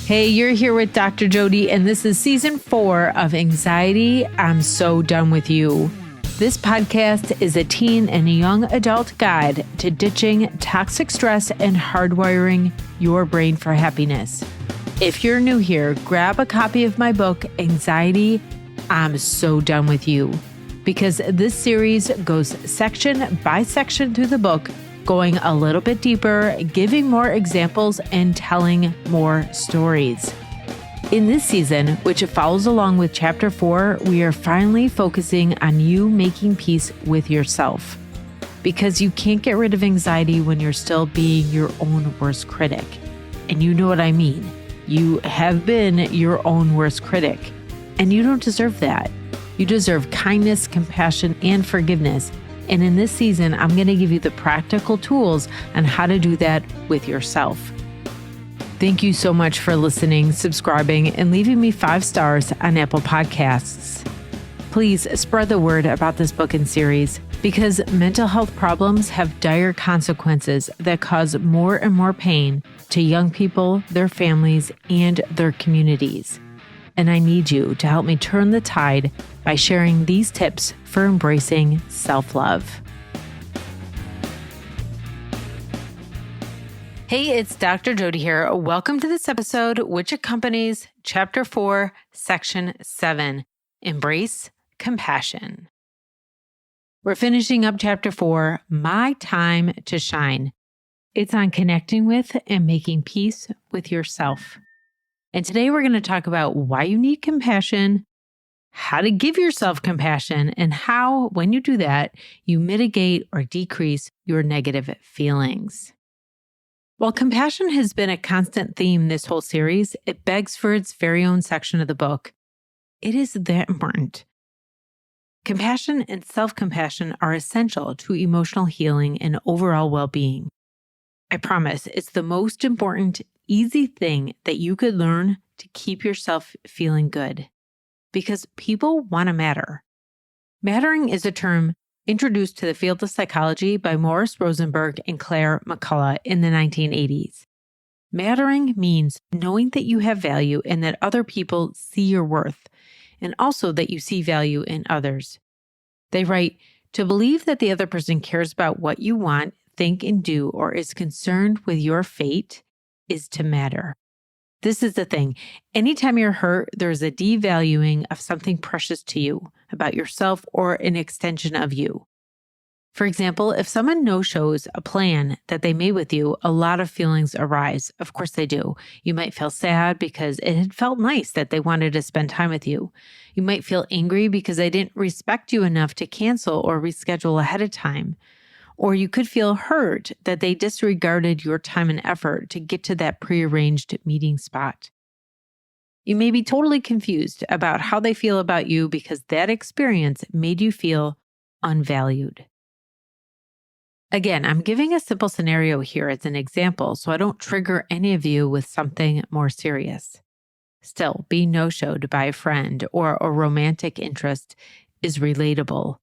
Hey, you're here with Dr. Jodi, and this is season 4 of Anxiety. I'm so done with you. This podcast is a teen and a young adult guide to ditching toxic stress and hardwiring your brain for happiness. If you're new here, grab a copy of my book, Anxiety. I'm so done with you. Because this series goes section by section through the book, going a little bit deeper, giving more examples, and telling more stories. In this season, which follows along with Chapter 4, we are finally focusing on you making peace with yourself. Because you can't get rid of anxiety when you're still being your own worst critic. And you know what I mean. You have been your own worst critic. And you don't deserve that. You deserve kindness, compassion, and forgiveness. And in this season, I'm going to give you the practical tools on how to do that with yourself. Thank you so much for listening, subscribing, and leaving me 5 stars on Apple Podcasts. Please spread the word about this book and series because mental health problems have dire consequences that cause more and more pain to young people, their families, and their communities. And I need you to help me turn the tide by sharing these tips for embracing self-love. Hey, it's Dr. Jodi here. Welcome to this episode, which accompanies Chapter 4, Section 7, Embrace Compassion. We're finishing up Chapter 4, My Time to Shine. It's on connecting with and making peace with yourself. And today we're going to talk about why you need compassion, how to give yourself compassion, and how, when you do that, you mitigate or decrease your negative feelings. While compassion has been a constant theme this whole series, it begs for its very own section of the book. It is that important. Compassion and self-compassion are essential to emotional healing and overall well-being. I promise it's the most important, easy thing that you could learn to keep yourself feeling good. Because people want to matter. Mattering is a term introduced to the field of psychology by Morris Rosenberg and Claire McCullough in the 1980s. Mattering means knowing that you have value and that other people see your worth, and also that you see value in others. They write, to believe that the other person cares about what you want, think, and do, or is concerned with your fate is to matter. This is the thing. Anytime you're hurt, there's a devaluing of something precious to you, about yourself or an extension of you. For example, if someone no-shows a plan that they made with you, a lot of feelings arise. Of course they do. You might feel sad because it had felt nice that they wanted to spend time with you. You might feel angry because they didn't respect you enough to cancel or reschedule ahead of time. Or you could feel hurt that they disregarded your time and effort to get to that prearranged meeting spot. You may be totally confused about how they feel about you because that experience made you feel unvalued. Again, I'm giving a simple scenario here as an example so I don't trigger any of you with something more serious. Still, being no-showed by a friend or a romantic interest is relatable.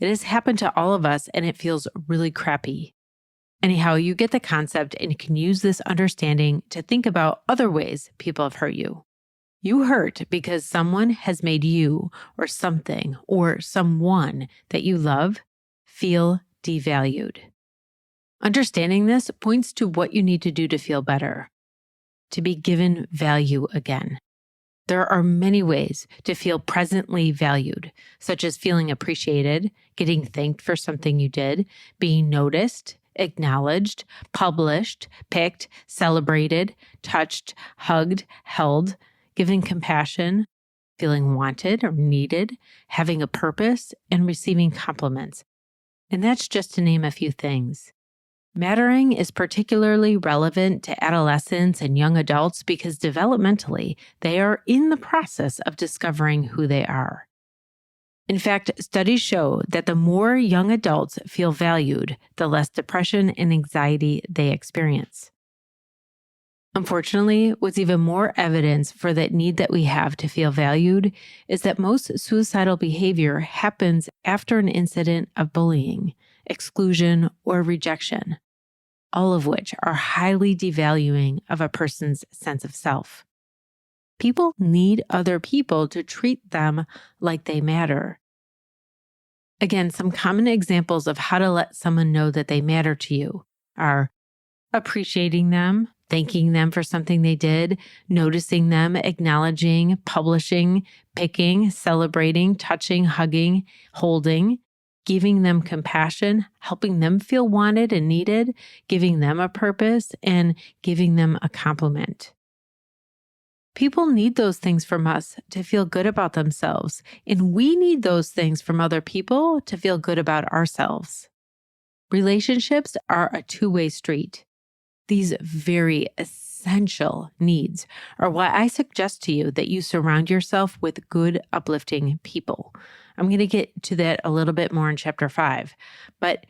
It has happened to all of us and it feels really crappy. Anyhow, you get the concept and can use this understanding to think about other ways people have hurt you. You hurt because someone has made you or something or someone that you love feel devalued. Understanding this points to what you need to do to feel better, to be given value again. There are many ways to feel presently valued, such as feeling appreciated, getting thanked for something you did, being noticed, acknowledged, published, picked, celebrated, touched, hugged, held, given compassion, feeling wanted or needed, having a purpose, and receiving compliments. And that's just to name a few things. Mattering is particularly relevant to adolescents and young adults because developmentally, they are in the process of discovering who they are. In fact, studies show that the more young adults feel valued, the less depression and anxiety they experience. Unfortunately, what's even more evidence for that need that we have to feel valued is that most suicidal behavior happens after an incident of bullying, exclusion, or rejection, all of which are highly devaluing of a person's sense of self. People need other people to treat them like they matter. Again, some common examples of how to let someone know that they matter to you are appreciating them, thanking them for something they did, noticing them, acknowledging, publishing, picking, celebrating, touching, hugging, holding, giving them compassion, helping them feel wanted and needed, giving them a purpose, and giving them a compliment. People need those things from us to feel good about themselves, and we need those things from other people to feel good about ourselves. Relationships are a two-way street. These very essential needs are why I suggest to you that you surround yourself with good, uplifting people. I'm going to get to that a little bit more in chapter 5, but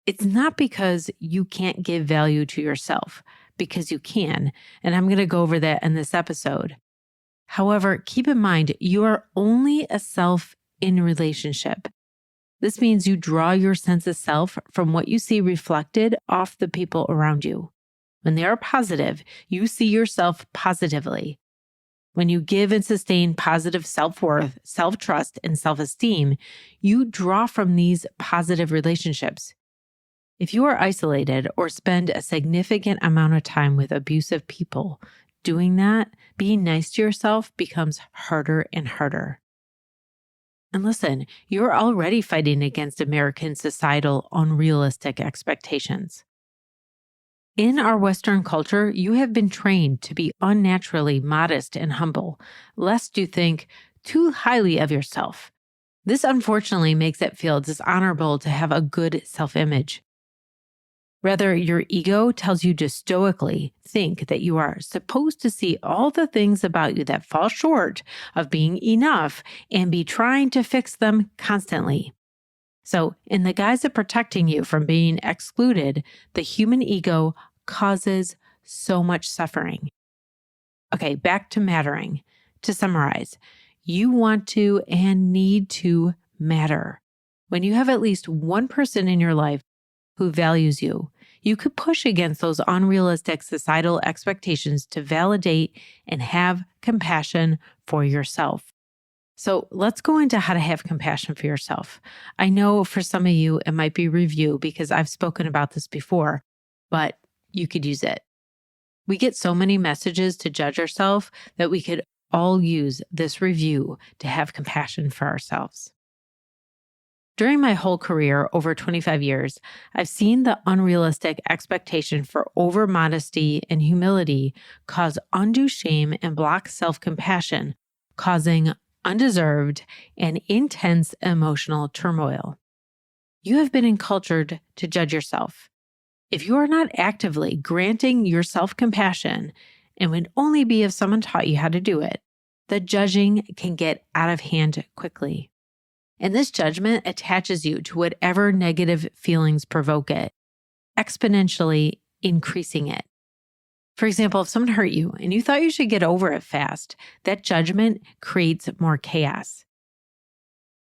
it's not because you can't give value to yourself, because you can, and I'm going to go over that in this episode. However, keep in mind, you are only a self in relationship. This means you draw your sense of self from what you see reflected off the people around you. When they are positive, you see yourself positively. When you give and sustain positive self-worth, self-trust, and self-esteem, you draw from these positive relationships. If you are isolated or spend a significant amount of time with abusive people, doing that, being nice to yourself becomes harder and harder. And listen, you're already fighting against American societal unrealistic expectations. In our Western culture, you have been trained to be unnaturally modest and humble, lest you think too highly of yourself. This unfortunately makes it feel dishonorable to have a good self-image. Rather, your ego tells you to stoically think that you are supposed to see all the things about you that fall short of being enough and be trying to fix them constantly. So, in the guise of protecting you from being excluded, the human ego causes so much suffering. Okay, back to mattering. To summarize, you want to and need to matter. When you have at least one person in your life who values you, you could push against those unrealistic societal expectations to validate and have compassion for yourself. So let's go into how to have compassion for yourself. I know for some of you, it might be review because I've spoken about this before, but you could use it. We get so many messages to judge ourselves that we could all use this review to have compassion for ourselves. During my whole career, over 25 years, I've seen the unrealistic expectation for over-modesty and humility cause undue shame and block self-compassion, causing undeserved and intense emotional turmoil. You have been encultured to judge yourself. If you are not actively granting yourself compassion, and would only be if someone taught you how to do it, the judging can get out of hand quickly. And this judgment attaches you to whatever negative feelings provoke it, exponentially increasing it. For example, if someone hurt you and you thought you should get over it fast, that judgment creates more chaos.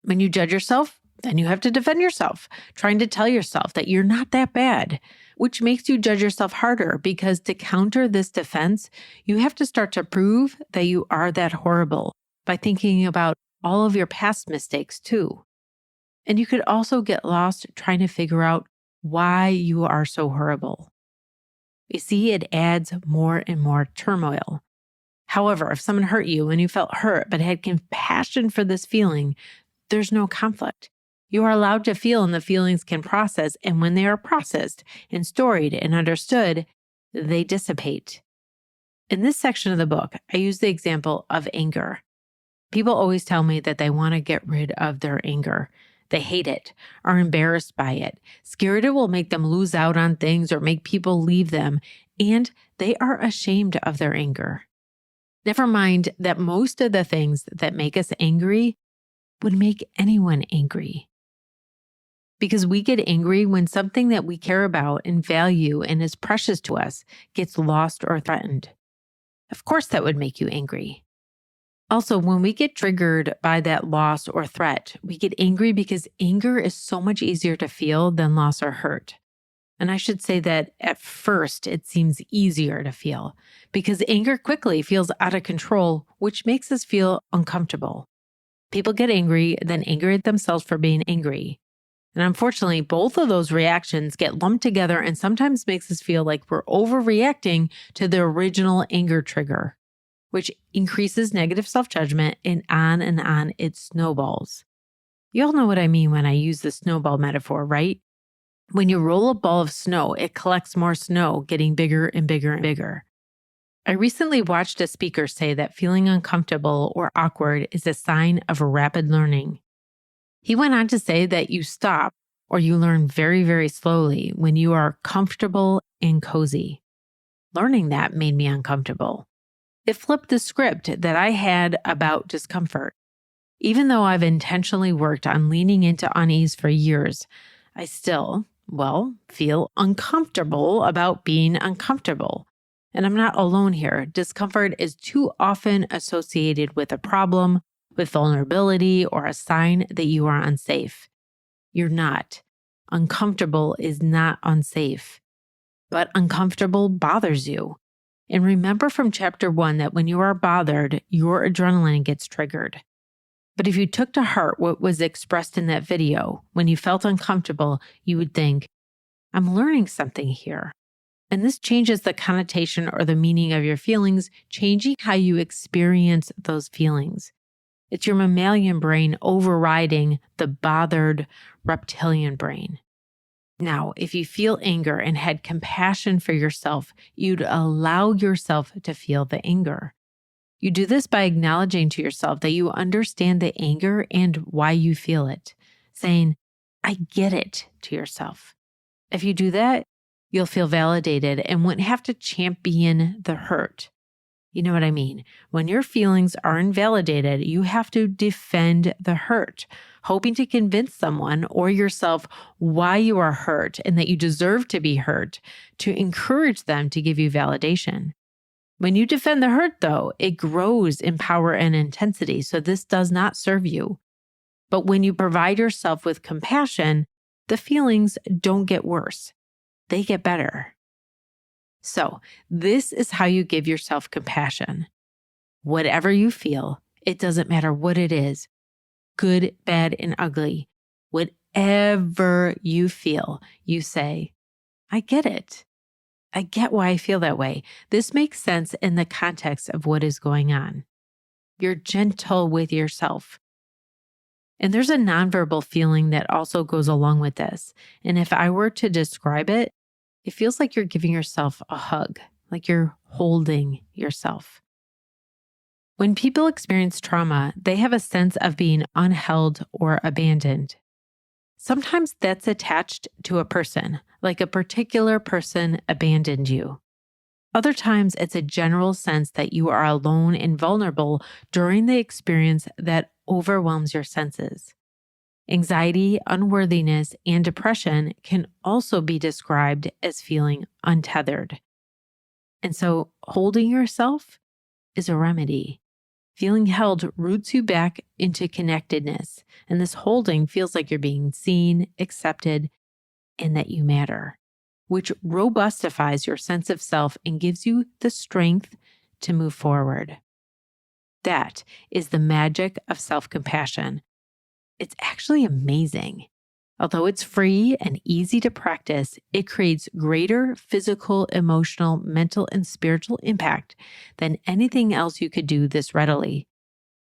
When you judge yourself, then you have to defend yourself, trying to tell yourself that you're not that bad, which makes you judge yourself harder because to counter this defense, you have to start to prove that you are that horrible by thinking about all of your past mistakes too. And you could also get lost trying to figure out why you are so horrible. You see, it adds more and more turmoil. However, if someone hurt you and you felt hurt but had compassion for this feeling, there's no conflict. You are allowed to feel and the feelings can process, and when they are processed and storied and understood, they dissipate. In this section of the book, I use the example of anger. People always tell me that they want to get rid of their anger. They hate it, are embarrassed by it, scared it will make them lose out on things or make people leave them, and they are ashamed of their anger. Never mind that most of the things that make us angry would make anyone angry. Because we get angry when something that we care about and value and is precious to us gets lost or threatened. Of course, that would make you angry. Also, when we get triggered by that loss or threat, we get angry because anger is so much easier to feel than loss or hurt. And I should say that at first it seems easier to feel because anger quickly feels out of control, which makes us feel uncomfortable. People get angry, then angry at themselves for being angry. And unfortunately, both of those reactions get lumped together and sometimes makes us feel like we're overreacting to the original anger trigger, which increases negative self-judgment and on it snowballs. You all know what I mean when I use the snowball metaphor, right? When you roll a ball of snow, it collects more snow, getting bigger and bigger and bigger. I recently watched a speaker say that feeling uncomfortable or awkward is a sign of rapid learning. He went on to say that you stop or you learn very, very slowly when you are comfortable and cozy. Learning that made me uncomfortable. It flipped the script that I had about discomfort. Even though I've intentionally worked on leaning into unease for years, I still, feel uncomfortable about being uncomfortable. And I'm not alone here. Discomfort is too often associated with a problem, with vulnerability, or a sign that you are unsafe. You're not. Uncomfortable is not unsafe. But uncomfortable bothers you. And remember from chapter 1 that when you are bothered, your adrenaline gets triggered. But if you took to heart what was expressed in that video, when you felt uncomfortable, you would think, I'm learning something here. And this changes the connotation or the meaning of your feelings, changing how you experience those feelings. It's your mammalian brain overriding the bothered reptilian brain. Now, if you feel anger and had compassion for yourself, you'd allow yourself to feel the anger. You do this by acknowledging to yourself that you understand the anger and why you feel it, saying, I get it to yourself. If you do that, you'll feel validated and wouldn't have to champion the hurt. You know what I mean? When your feelings are invalidated, you have to defend the hurt, hoping to convince someone or yourself why you are hurt and that you deserve to be hurt, to encourage them to give you validation. When you defend the hurt, though, it grows in power and intensity, so this does not serve you. But when you provide yourself with compassion, the feelings don't get worse. They get better. So this is how you give yourself compassion. Whatever you feel, it doesn't matter what it is, good, bad, and ugly. Whatever you feel, you say, I get it. I get why I feel that way. This makes sense in the context of what is going on. You're gentle with yourself. And there's a nonverbal feeling that also goes along with this. And if I were to describe it, it feels like you're giving yourself a hug, like you're holding yourself. When people experience trauma, they have a sense of being unheld or abandoned. Sometimes that's attached to a person, like a particular person abandoned you. Other times, it's a general sense that you are alone and vulnerable during the experience that overwhelms your senses. Anxiety, unworthiness, and depression can also be described as feeling untethered. And so, holding yourself is a remedy. Feeling held roots you back into connectedness, and this holding feels like you're being seen, accepted, and that you matter, which robustifies your sense of self and gives you the strength to move forward. That is the magic of self-compassion. It's actually amazing. Although it's free and easy to practice, it creates greater physical, emotional, mental, and spiritual impact than anything else you could do this readily,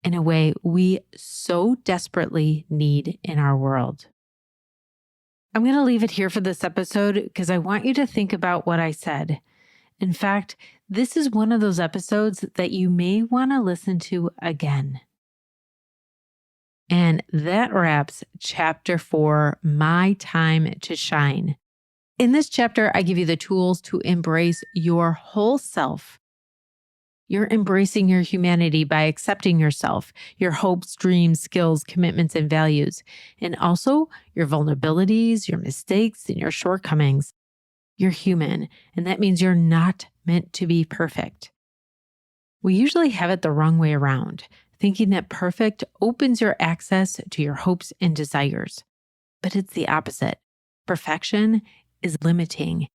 in a way we so desperately need in our world. I'm going to leave it here for this episode because I want you to think about what I said. In fact, this is one of those episodes that you may want to listen to again. And that wraps chapter 4, My Time to Shine. In this chapter, I give you the tools to embrace your whole self. You're embracing your humanity by accepting yourself, your hopes, dreams, skills, commitments, and values, and also your vulnerabilities, your mistakes, and your shortcomings. You're human, and that means you're not meant to be perfect. We usually have it the wrong way around, thinking that perfect opens your access to your hopes and desires. But it's the opposite. Perfection is limiting.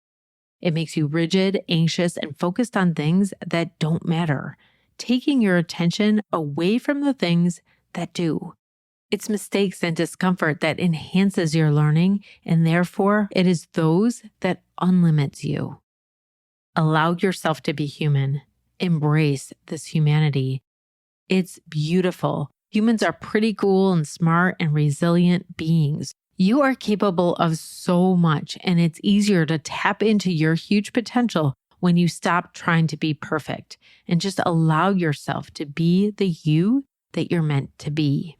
It makes you rigid, anxious, and focused on things that don't matter, taking your attention away from the things that do. It's mistakes and discomfort that enhances your learning, and therefore it is those that unlimits you. Allow yourself to be human. Embrace this humanity. It's beautiful. Humans are pretty cool and smart and resilient beings. You are capable of so much, and it's easier to tap into your huge potential when you stop trying to be perfect and just allow yourself to be the you that you're meant to be.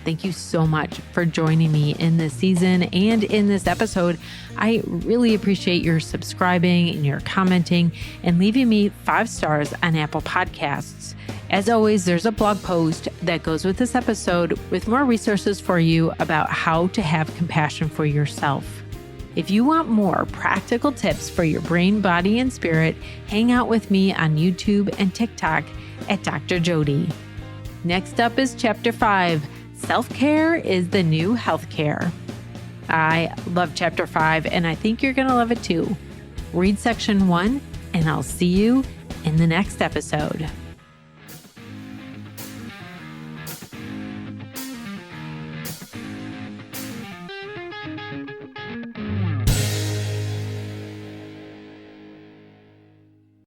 Thank you so much for joining me in this season and in this episode. I really appreciate your subscribing and your commenting and leaving me 5 stars on Apple Podcasts. As always, there's a blog post that goes with this episode with more resources for you about how to have compassion for yourself. If you want more practical tips for your brain, body, and spirit, hang out with me on YouTube and TikTok at Dr. Jodi. Next up is Chapter 5. Self-care is the new healthcare. I love Chapter 5, and I think you're going to love it too. Read Section 1, and I'll see you in the next episode.